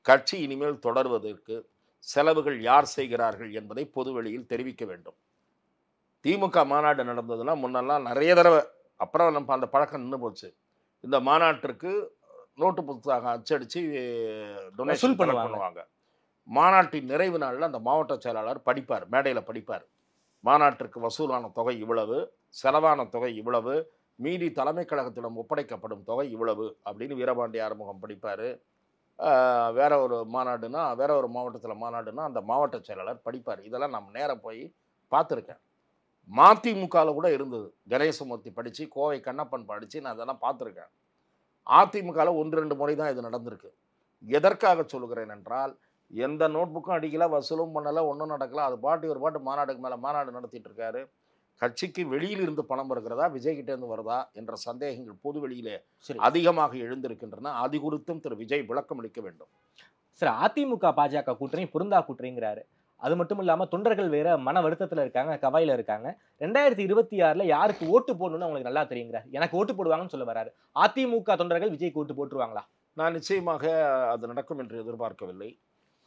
கட்சி இனிமேல் தொடர்வதற்கு செலவுகள் யார் செய்கிறார்கள் என்பதை பொதுவெளியில் தெரிவிக்க வேண்டும். திமுக மாநாடு நடந்ததுன்னா முன்னெல்லாம் நிறைய தடவை, அப்புறம் நம்ம அந்த பழக்கம் நின்று போச்சு. இந்த மாநாட்டிற்கு நோட்டு புத்தகம் அச்சடித்து டொனேஷன் பண்ணுவாங்க. மாநாட்டின் நிறைவு நாளில் அந்த மாவட்ட செயலாளர் படிப்பார், மேடையில் படிப்பார். மாநாட்டிற்கு வசூலான தொகை இவ்வளவு, செலவான தொகை இவ்வளவு, மீதி தலைமை கழகத்திடம் ஒப்படைக்கப்படும் தொகை இவ்வளவு அப்படின்னு வீரபாண்டி ஆறுமுகம் படிப்பார். வேற ஒரு மாநாடுனா, வேற ஒரு மாவட்டத்தில் மாநாடுனா அந்த மாவட்ட செயலாளர் படிப்பார். இதெல்லாம் நம்ம நேரம் போய் பார்த்துருக்கேன். மதிமுகவில் கூட இருந்தது. கணேசமூர்த்தி படித்து, கோவை கண்ணப்பன் படித்து, நான் அதெல்லாம் பார்த்துருக்கேன். அதிமுகவில் 1-2 முறை தான் இது நடந்திருக்கு. எதற்காக சொல்லுகிறேன் என்றால், எந்த நோட்புக்கும் அடிக்கல, வசூலும் பண்ணலை, ஒன்றும் நடக்கல. அது பாட்டு ஒரு பாட்டு மாநாடுக்கு மேலே மாநாடு நடத்திட்டு இருக்காரு. கட்சிக்கு வெளியில் இருந்து பணம் வருகிறதா, விஜய்கிட்டேருந்து வருதா என்ற சந்தேகங்கள் பொது வெளியிலே அதிகமாக எழுந்திருக்கின்றன. அது குறித்தும் திரு விஜய் விளக்கம் அளிக்க வேண்டும். சார், அதிமுக பாஜக கூட்டணி பொருந்தா கூட்டணிங்கிறாரு. அது மட்டும் இல்லாமல் தொண்டர்கள் வேற மன வருத்தத்தில் இருக்காங்க, கவாயில் இருக்காங்க. 2026 யாருக்கு ஓட்டு போடணும்னு அவங்களுக்கு நல்லா தெரியுங்கிறார். எனக்கு ஓட்டு போடுவாங்கன்னு சொல்ல வராரு. அதிமுக தொண்டர்கள் விஜய்க்கு ஓட்டு போட்டுருவாங்களா? நான் நிச்சயமாக அது நடக்கும் என்று எதிர்பார்க்கவில்லை.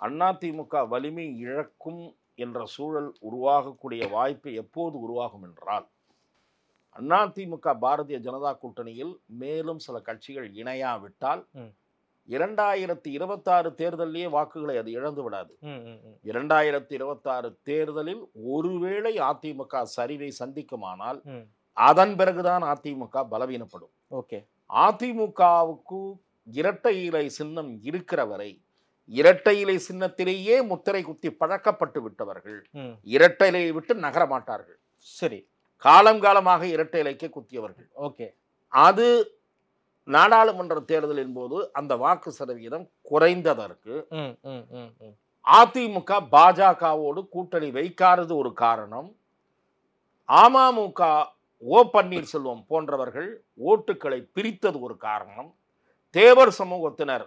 அதிமுக வலிமை இழக்கும் என்ற சூழல் உருவாகக்கூடிய வாய்ப்பு எப்போது உருவாகும் என்றால், அதிமுக பாரதிய ஜனதா கூட்டணியில் மேலும் சில கட்சிகள் இணையாவிட்டால் 2026 தேர்தலிலேயே வாக்குகளை அது இழந்து விடாது. 2026 தேர்தலில் ஒருவேளை அதிமுக சரிவை சந்திக்குமானால் அதன் பிறகுதான் அதிமுக பலவீனப்படும். அதிமுகவுக்கு இரட்டை இலை சின்னம் இருக்கிற வரை இரட்டை இலை சின்னத்திலேயே முத்திரை குத்தி பழக்கப்பட்டு விட்டவர்கள் இரட்டை இலையை விட்டு நகர மாட்டார்கள். சரி, காலம் காலமாக இரட்டை இலைக்கே குத்தியவர்கள். அது நாடாளுமன்ற தேர்தலின் போது அந்த வாக்கு சதவீதம் குறைந்ததற்கு அதிமுக பாஜகவோடு கூட்டணி வைக்காதது ஒரு காரணம். அமமுக ஓ பன்னீர்செல்வம் போன்றவர்கள் ஓட்டுக்களை பிரித்தது ஒரு காரணம். தேவர் சமூகத்தினர்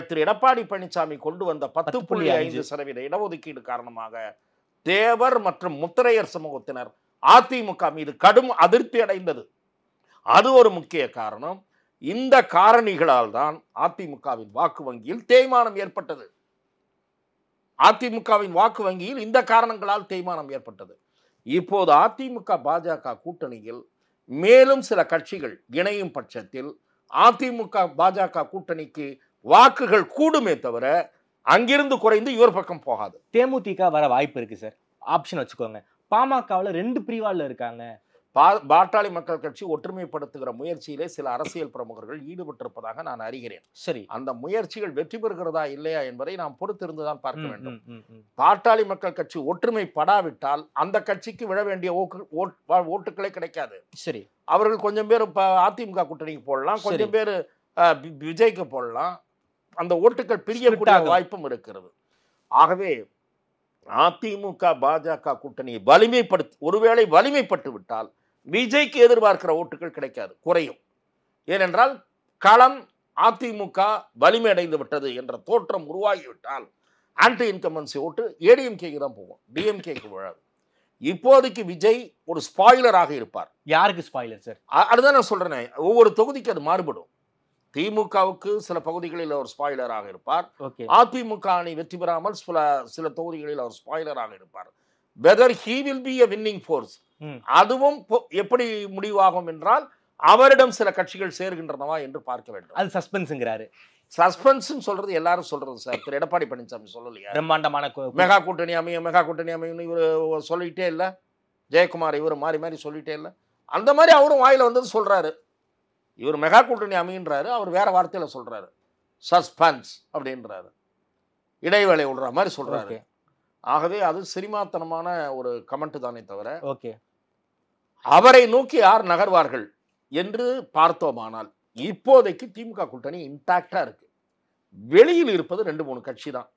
திரு எடப்பாடி பழனிசாமி கொண்டு வந்த 10.5% இடஒதுக்கீடு காரணமாக தேவர் மற்றும் முத்திரையர் சமூகத்தினர் அதிமுக மீது கடும் அதிருப்தி அடைந்தது. அது ஒரு முக்கிய காரணம். இந்த காரணிகளால் தான் அதிமுகவின் வாக்கு வங்கியில் தேய்மானம் ஏற்பட்டது. அதிமுகவின் வாக்கு வங்கியில் இந்த காரணங்களால் தேய்மானம் ஏற்பட்டது. இப்போது அதிமுக பாஜக கூட்டணியில் மேலும் சில கட்சிகள் இணையும் பட்சத்தில் அதிமுக பாஜக கூட்டணிக்கு வாக்குகள் கூடுமே தவிர அங்கிருந்து குறைந்து இவர் பக்கம் போகாது. தேமுதிக வர வாய்ப்பு இருக்கு சார், ஆப்ஷன் வச்சுக்கோங்க. பாமகவில் 2 பிரிவால இருக்காங்க. பாட்டாளி மக்கள் கட்சி ஒற்றுமைப்படுத்துகிற முயற்சியிலே சில அரசியல் பிரமுகர்கள் ஈடுபட்டிருப்பதாக நான் அறிகிறேன். சரி, அந்த முயற்சிகள் வெற்றி பெறுகிறதா இல்லையா என்பதை நாம் பொறுத்திருந்துதான் பார்க்க வேண்டும். பாட்டாளி மக்கள் கட்சி ஒற்றுமைப்படாவிட்டால் அந்த கட்சிக்கு விழ வேண்டிய ஓட்டுகளே கிடைக்காது. சரி, அவர்கள் கொஞ்சம் பேர் அதிமுக கூட்டணிக்கு போடலாம், கொஞ்சம் பேர் விஜய்க்கு போடலாம். அந்த ஓட்டுகள் பிரியக்கூடிய வாய்ப்பும் இருக்கிறது. ஆகவே அதிமுக பாஜக கூட்டணியை ஒருவேளை வலிமைப்பட்டு விட்டால் விஜய்க்கு எதிர்பார்க்கிற ஓட்டுகள் கிடைக்காது, குறையும். ஏனென்றால் களம் அதிமுக வலிமை அடைந்து விட்டது என்ற தோற்றம் உருவாகிவிட்டால் ஆன்டி இன்கம்பன்சி ஓட்டு ஏடிஎம்கேக்கு தான் போகும், டிஎம்கேக்கு விழாது. இப்போதைக்கு விஜய் ஒரு ஸ்பாயிலராக இருப்பார். யாருக்கு ஸ்பாயிலர் சார்? அதுதான் நான் சொல்றேன், ஒவ்வொரு தொகுதிக்கு அது மாறுபடும். திமுகவுக்கு சில பகுதிகளில் அவர் ஸ்பாயிலராக இருப்பார். அதிமுக அணி வெற்றி பெறாமல் சில தொகுதிகளில் அவர் ஸ்பாயிலராக இருப்பார். Whether he will be a winning force, அதுவும் எப்படி முடிவாகும் என்றால் அவரிடம் சில கட்சிகள் சேர்கின்றனவா என்று பார்க்க வேண்டும். அது சஸ்பென்ஸ்ங்கிறாரு. சஸ்பென்ஸ் சொல்றது எல்லாரும் சொல்றது சார். திரு எடப்பாடி பழனிசாமி சொல்லலையா பிரம்மாண்டமான மெகா கூட்டணி அமையும் இவர் சொல்லிட்டே இல்லை. ஜெயக்குமார் இவர் மாறி மாறி சொல்லிட்டே இல்லை. அந்த மாதிரி அவரும் வாயில வந்தது சொல்றாரு. இவர் மெகா கூட்டணி அமைன்றாரு, அவர் வேற வார்த்தையில சொல்றாரு, சஸ்பென்ஸ் அப்படின்றாரு, இடைவேளை விடுற மாதிரி சொல்றாரு. ஆகவே அது சினிமாத்தனமான ஒரு கமெண்ட் தானே தவிர அவரை நோக்கி யார் நகர்வார்கள் என்று பார்த்தோமானால் இப்போதைக்கு திமுக கூட்டணி இன்டாக்டா இருக்கு. வெளியில் இருப்பது 2-3 கட்சி தான்.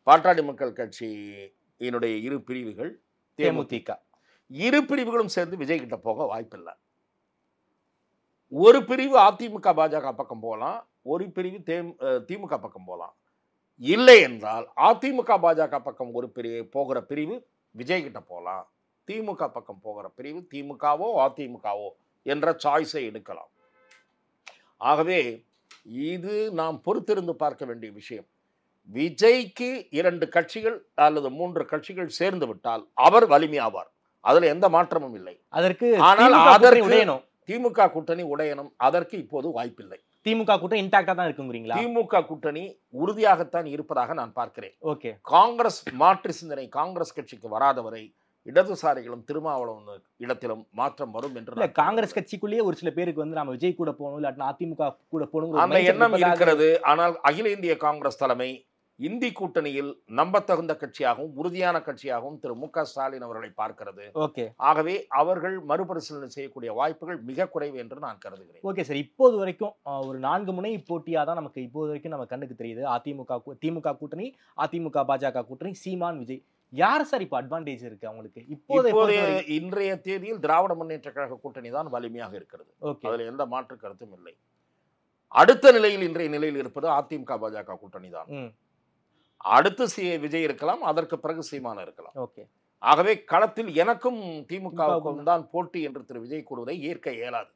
பாட்டாளி மக்கள் கட்சியினுடைய 2 பிரிவுகள், தேமுதிக. 2 பிரிவுகளும் சேர்ந்து விஜய் கிட்ட போக வாய்ப்பில்லை. ஒரு பிரிவு அதிமுக பாஜக பக்கம் போகலாம், ஒரு பிரிவு திமுக பக்கம் போகலாம். இல்லை என்றால் அதிமுக பாஜக பக்கம் போகிற பிரிவு விஜய் கிட்ட போகலாம், திமுக பக்கம் போகிற பிரிவு திமுகவோ அதிமுகவோ என்ற சாய்ஸை எடுக்கலாம். ஆகவே இது நாம் பொறுத்திருந்து பார்க்க வேண்டிய விஷயம். விஜய்க்கு 2 கட்சிகள் அல்லது 3 கட்சிகள் சேர்ந்து விட்டால் அவர் வலிமையாவார், அதுல எந்த மாற்றமும் இல்லை. ஆனால் திமுக கூட்டணி உடையணும், அதற்கு இப்போது வாய்ப்பில்லை. திமுக கூட்டணி இன்டாக்டா தான் இருக்குங்கிறீங்களா? திமுக கூட்டணி உறுதியாகத்தான் இருப்பதாக நான் பார்க்கிறேன். காங்கிரஸ் மாற்று சிந்தனை காங்கிரஸ் கட்சிக்கு வராதவரை இடதுசாரிகளும் திருமாவளவன் இடத்திலும் மாற்றம் வரும் என்று காங்கிரஸ் கட்சிக்குள்ளேயே ஒரு சில பேருக்கு வந்து நம்ம விஜய் கூட போகணும் இல்லாட்டி அதிமுக கூட போகணும் அந்த எண்ணம் இருக்கிறது. ஆனால் அகில இந்திய காங்கிரஸ் தலைமை இந்தி கூட்டணியில் நம்பத்தகுந்த கட்சியாகவும் உறுதியான கட்சியாகவும் திரு மு க ஸ்டாலின் அவர்களை பார்க்கிறது. ஆகவே அவர்கள் மறுபரிசீலனை செய்யக்கூடிய வாய்ப்புகள் மிக குறைவு என்று நான் கருதுகிறேன். ஓகே சார், இப்போது வரைக்கும் ஒரு 4 முனை போட்டியாக தான் நமக்கு இப்போது வரைக்கும் நம்ம கண்ணுக்கு தெரியுது. திமுக கூட்டணி, அதிமுக பாஜக கூட்டணி, சீமான் விஜய். யார் சார் இப்போ அட்வான்டேஜ் இருக்கு அவங்களுக்கு? இப்போதைய இன்றைய தேதியில் திராவிட முன்னேற்ற கழக கூட்டணி தான் வலிமையாக இருக்கிறது. அதுல எந்த மாற்று கருத்தும் இல்லை. அடுத்த நிலையில் இன்றைய நிலையில் இருப்பது அதிமுக பாஜக கூட்டணி தான். அடுத்து விஜய் இருக்கலாம், அதற்கு பிறகு சீமான் இருக்கலாம். ஆகவே களத்தில் எனக்கும் திமுகவுக்கும் தான் போட்டி என்று திரு விஜய் கூறுவதை ஏற்க இயலாது.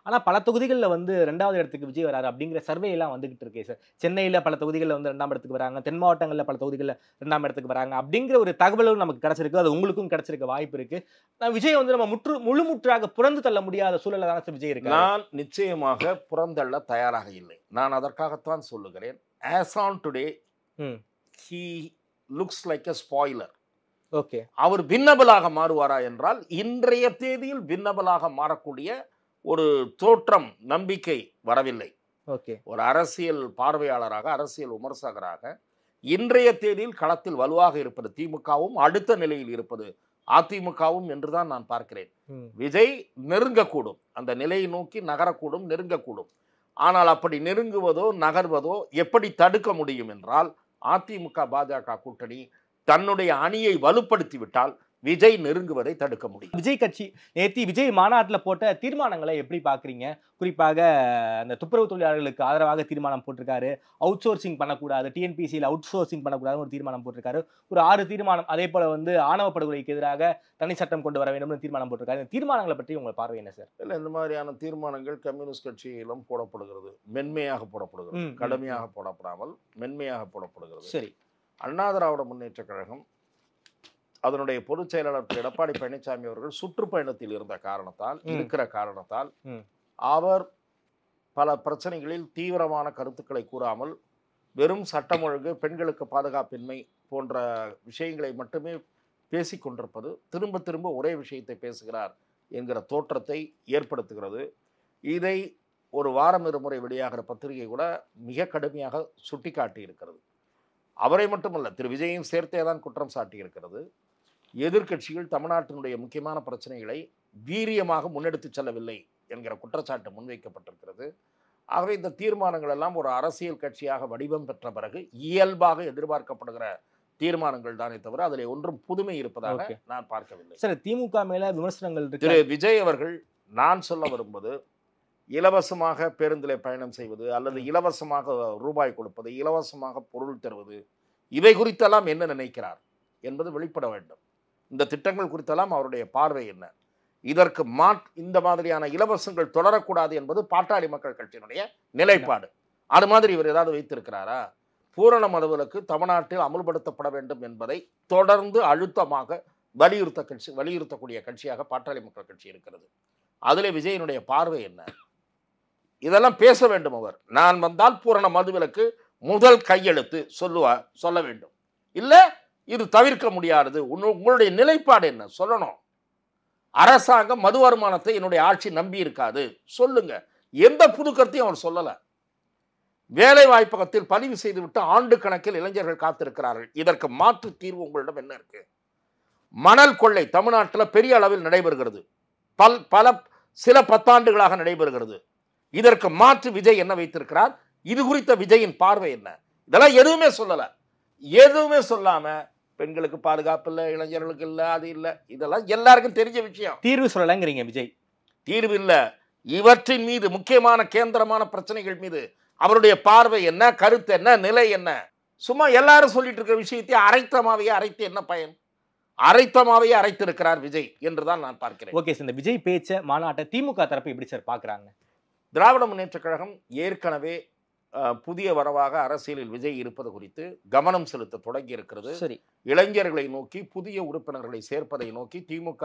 ஆனா பல தொகுதிகளில் வந்து 2வது இடத்துக்கு விஜய் வராரு அப்படிங்கிற சர்வே எல்லாம் வந்துகிட்டு இருக்கே சார். சென்னையில பல தொகுதிகளில் வந்து 2ஆம் இடத்துக்கு வராங்க, தென் மாவட்டங்களில் பல தொகுதிகளில் 2ஆம் இடத்துக்கு வராங்க அப்படிங்கிற ஒரு தகவலும் நமக்கு கிடைச்சிருக்கு. அது உங்களுக்கும் கிடைச்சிருக்க வாய்ப்பு இருக்கு. விஜய் வந்து நம்ம முழுமுற்றாக புறந்து தள்ள முடியாத சூழல்ல தான் விஜய் இருக்கு. நான் நிச்சயமாக புறந்தள்ள தயாராக இல்லை. நான் அதற்காகத்தான் சொல்லுகிறேன். as on today he looks like a spoiler. அவர் வின்னபிளாக மாறுவாரா என்றால் இன்றைய தேதியில் வின்னபிளாக மாறக்கூடிய ஒரு தோற்றம் நம்பிக்கை வரவில்லை. ஒரு அரசியல் பார்வையாளராக, அரசியல் விமர்சகராக இன்றைய தேதியில் களத்தில் வலுவாக இருப்பது திமுகவும், அடுத்த நிலையில் இருப்பது அதிமுகவும் என்றுதான் நான் பார்க்கிறேன். விஜய் நெருங்கக்கூடும், அந்த நிலையை நோக்கி நகரக்கூடும், நெருங்கக்கூடும். ஆனால் அப்படி நெருங்குவதோ நகர்வதோ எப்படி தடுக்க முடியும் என்றால், அதிமுக பாஜக கூட்டணி தன்னுடைய அணியை வலுப்படுத்தி விட்டால் விஜய் நெருங்குவதை தடுக்க முடியும். விஜய் கட்சி நேத்தி விஜய் மாநாட்டில் போட்ட தீர்மானங்களை எப்படி பாக்குறீங்க? குறிப்பாக அந்த துப்புரவு தொழிலாளர்களுக்கு ஆதரவாக தீர்மானம் போட்டிருக்காரு, அவுட் சோர்சிங் பண்ணக்கூடாது, டிஎன்பிசியில் அவுட் சோர்சிங் பண்ணக்கூடாது ஒரு தீர்மானம் போட்டிருக்காரு, ஒரு 6 தீர்மானம், அதே போல வந்து ஆணவ படுகொலைக்கு எதிராக தனி சட்டம் கொண்டு வர வேண்டும் தீர்மானம் போட்டிருக்காரு. இந்த தீர்மானங்களை பற்றி உங்கள் பார்வை என்ன சார்? இல்லை, இந்த மாதிரியான தீர்மானங்கள் கம்யூனிஸ்ட் கட்சியிலும் போடப்படுகிறது, மென்மையாக போடப்படுகிறது, கடுமையாக போடப்படாமல் மென்மையாக போடப்படுகிறது. சரி, அண்ணா திராவிட முன்னேற்ற கழகம் அதனுடைய பொதுச் செயலாளர் எடப்பாடி பழனிசாமி அவர்கள் சுற்றுப்பயணத்தில் இருக்கிற காரணத்தால் அவர் பல பிரச்சனைகளில் தீவிரமான கருத்துக்களை கூறாமல் வெறும் சட்டம் ஒழுங்கு, பெண்களுக்கு பாதுகாப்பின்மை போன்ற விஷயங்களை மட்டுமே பேசிக் கொண்டிருப்பது, திரும்ப திரும்ப ஒரே விஷயத்தை பேசுகிறார் என்கிற தோற்றத்தை ஏற்படுத்துகிறது. இதை ஒரு வாரம் இருமுறை வெளியாகிற பத்திரிகை கூட மிக கடுமையாக சுட்டிக்காட்டி இருக்கிறது. அவரை மட்டுமல்ல, திரு விஜயையும் சேர்த்தே தான் குற்றம் சாட்டி இருக்கிறது. எதிர்க்கட்சிகள் தமிழ்நாட்டினுடைய முக்கியமான பிரச்சனைகளை வீரியமாக முன்னெடுத்து செல்லவில்லை என்கிற குற்றச்சாட்டு முன்வைக்கப்பட்டிருக்கிறது. ஆகவே இந்த தீர்மானங்கள் எல்லாம் ஒரு அரசியல் கட்சியாக வடிவம் பெற்ற பிறகு இயல்பாக எதிர்பார்க்கப்படுகிற தீர்மானங்கள் தானே தவிர அதில் ஒன்றும் புதுமை இருப்பதாக நான் பார்க்கவில்லை. சார், திமுக மேல விமர்சனங்கள் திரு விஜய் அவர்கள், நான் சொல்ல வரும்போது, இலவசமாக பேருந்திலே பயணம் செய்வது அல்லது இலவசமாக ரூபாய் கொடுப்பது, இலவசமாக பொருள் தருவது, இவை குறித்தெல்லாம் என்ன நினைக்கிறார் என்பது வெளிப்பட வேண்டும். இந்த திட்டங்கள் குறித்தெல்லாம் அவருடைய பார்வை என்ன? இதற்கு இந்த மாதிரியான இலவசங்கள் தொடரக்கூடாது என்பது பாட்டாளி மக்கள் கட்சியினுடைய நிலைப்பாடு. அது மாதிரி இவர் ஏதாவது வைத்திருக்கிறாரா? பூரண மதுவிலக்கு தமிழ்நாட்டில் அமுல்படுத்தப்பட வேண்டும் என்பதை தொடர்ந்து அழுத்தமாக வலியுறுத்தக்கூடிய கட்சியாக பாட்டாளி மக்கள் கட்சி இருக்கிறது. அதிலே விஜயனுடைய பார்வை என்ன? இதெல்லாம் பேச வேண்டும். அவர், நான் வந்தால் பூரண மதுவிலக்கு முதல் கையெழுத்து சொல்ல வேண்டும். இல்லை, இது தவிர்க்க முடியாதது. உங்களுடைய நிலைப்பாடு என்ன சொல்லணும். அரசாங்கம் மது வருமானத்தை என்னுடைய ஆட்சி நம்பி இருக்காது சொல்லுங்க. எந்த புது கருத்தையும் அவர் சொல்லல. வேலை வாய்ப்பகத்தில் பதிவு செய்துவிட்டு ஆண்டு கணக்கில் இளைஞர்கள் காத்திருக்கிறார்கள். இதற்கு மாற்று தீர்வு உங்களிடம் என்ன இருக்கு? மணல் கொள்ளை தமிழ்நாட்டில் பெரிய அளவில் நடைபெறுகிறது, சில 10 ஆண்டுகளாக நடைபெறுகிறது. இதற்கு மாற்று விஜய் என்ன வைத்திருக்கிறார்? இது குறித்த விஜயின் பார்வை என்ன? இதெல்லாம் எதுவுமே சொல்லல. எதுவுமே சொல்லாம பெண்களுக்கு பாதுகாப்பு இல்லை, இளைஞர்களுக்கு இல்லை, அது இல்லை, இதெல்லாம் எல்லாருக்கும் தெரிஞ்ச விஷயம். தீர்வு சொல்லலங்கிறீங்க விஜய். தீர்வு இல்லை. இவற்றின் மீது, முக்கியமான கேந்திரமான பிரச்சனைகள் மீது அவருடைய பார்வை என்ன, கருத்து என்ன, நிலை என்ன? சும்மா எல்லாரும் சொல்லிட்டு இருக்கிற விஷயத்தை அரைத்து என்ன பயன்? அரைத்தமாவையே அரைத்திருக்கிறார் விஜய் என்றுதான் நான் பார்க்கிறேன். ஓகே சார், இந்த விஜய் பேச்ச மாநாட்டை திமுக தரப்பு எப்படி சார் பார்க்குறாங்க? திராவிட முன்னேற்ற கழகம் ஏற்கனவே புதிய வரவாக அரசியலில் விஜய் இருப்பது குறித்து கவனம் செலுத்த தொடங்கி இருக்கிறது. சரி, இளைஞர்களை நோக்கி புதிய உறுப்பினர்களை சேர்ப்பதை நோக்கி திமுக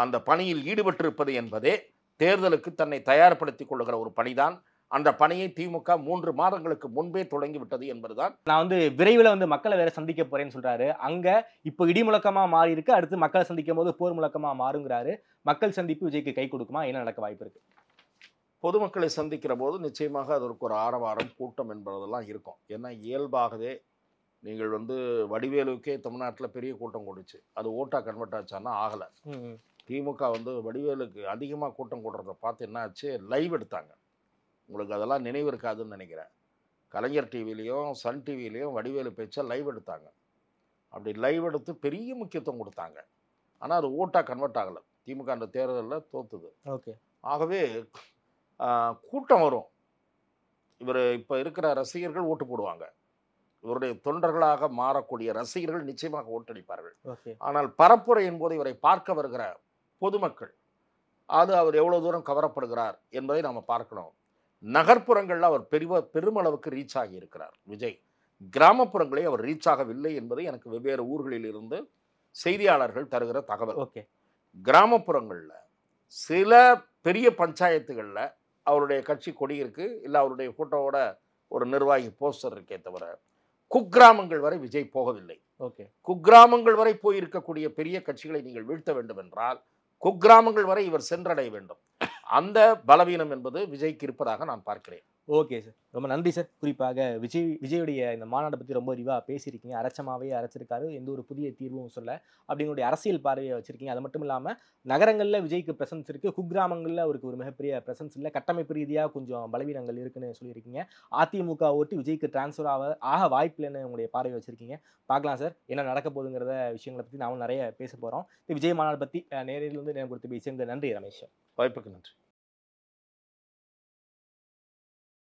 அந்த பணியில் ஈடுபட்டிருப்பது என்பதே தேர்தலுக்கு தன்னை தயார்படுத்திக் கொள்ளுகிற ஒரு பணிதான். அந்த பணியை திமுக 3 மாதங்களுக்கு முன்பே தொடங்கிவிட்டது என்பதுதான். நான் விரைவில் மக்களை வேற சந்திக்க போறேன்னு சொல்றாரு. அங்க இப்போ இடி முழக்கமா மாறி இருக்கு, அடுத்து மக்களை சந்திக்கும் போது போர் முழக்கமா மாறுங்கிறாரு. மக்கள் சந்திப்பு விஜய்க்கு கை கொடுக்குமா? என்ன நடக்க வாய்ப்பு இருக்கு? பொதுமக்களை சந்திக்கிற போது நிச்சயமாக அதற்கு ஒரு ஆரவாரம், கூட்டம் என்பதெல்லாம் இருக்கும். ஏன்னா இயல்பாகவே நீங்கள் வடிவேலுக்கே தமிழ்நாட்டில் பெரிய கூட்டம் கொடுச்சு, அது ஓட்டா கன்வெர்ட் ஆச்சான்னா ஆகலை. திமுக வடிவேலுக்கு அதிகமாக கூட்டம் கூடுறதை பார்த்து என்ன ஆச்சு, லைவ் எடுத்தாங்க. உங்களுக்கு அதெல்லாம் நினைவு இருக்காதுன்னு நினைக்கிறேன். கலைஞர் டிவிலையும் சன் டிவிலையும் வடிவேலு பேச்சை லைவ் எடுத்தாங்க. அப்படி லைவ் எடுத்து பெரிய முக்கியத்துவம் கொடுத்தாங்க. ஆனால் அது ஓட்டா கன்வெர்ட் ஆகலை. திமுக அந்த தேர்தலில் தோத்துது. ஓகே, ஆகவே கூட்டம் வரும். இவர் இப்போ இருக்கிற ரசிகர்கள் ஓட்டு போடுவாங்க. இவருடைய தொண்டர்களாக மாறக்கூடிய ரசிகர்கள் நிச்சயமாக ஓட்டளிப்பார்கள். ஆனால் பரப்புரையின் போது இவரை பார்க்க வருகிற பொதுமக்கள், அவர் எவ்வளவு தூரம் கவரப்படுகிறார் என்பதை நாம் பார்க்கணும். நகர்ப்புறங்களில் அவர் பெருமளவுக்கு ரீச் ஆகி இருக்கிறார் விஜய். கிராமப்புறங்களே அவர் ரீச் ஆகவில்லை என்பது எனக்கு வெவ்வேறு ஊர்களில் இருந்து செய்தியாளர்கள் தருகிற தகவல். கிராமப்புறங்களில் சில பெரிய பஞ்சாயத்துகளில் அவருடைய கட்சி கொடி இருக்கு, இல்லை அவருடைய போட்டோவோட ஒரு நிர்வாகி போஸ்டர் இருக்கே தவிர குக்கிராமங்கள் வரை விஜய் போகவில்லை. குக்கிராமங்கள் வரை போயிருக்கக்கூடிய பெரிய கட்சிகளை நீங்கள் வீழ்த்த வேண்டும் என்றால் குக்கிராமங்கள் வரை இவர் சென்றடைய வேண்டும். அந்த பலவீனம் என்பது விஜய்க்கு இருப்பதாக நான் பார்க்கிறேன். ஓகே சார், ரொம்ப நன்றி சார். குறிப்பாக விஜயுடைய இந்த மாநாட்டை பற்றி ரொம்ப விரிவாக பேசியிருக்கீங்க. அரைச்சமாவே அரைச்சிருக்காரு, எந்த ஒரு புதிய தீர்வும் சொல்ல அப்படிங்களுடைய அரசியல் பார்வையை வச்சிருக்கீங்க. அது மட்டும் இல்லாமல் நகரங்களில் விஜய்க்கு பிரசன்ஸ் இருக்குது, குக்கிராமங்களில் அவருக்கு ஒரு மிகப்பெரிய பிரசன்ஸ் இல்லை, கட்டமைப்பு ரீதியாக கொஞ்சம் பலவீனங்கள் இருக்குன்னு சொல்லியிருக்கீங்க. அதிமுக ஓட்டு விஜய்க்கு டிரான்ஸ்ஃபர் ஆக வாய்ப்பில்லைன்னு உங்களுடைய பார்வையை வச்சிருக்கீங்க. பார்க்கலாம் சார் என்ன நடக்க போகுதுங்கிறத விஷயங்களை பற்றி நாமும் நிறைய பேச போகிறோம். விஜய் மாநாடு பற்றி நேரில் வந்து நேரம் கொடுத்து பேசுங்க. நன்றி ரமேஷ். வாய்ப்புக்கு நன்றி.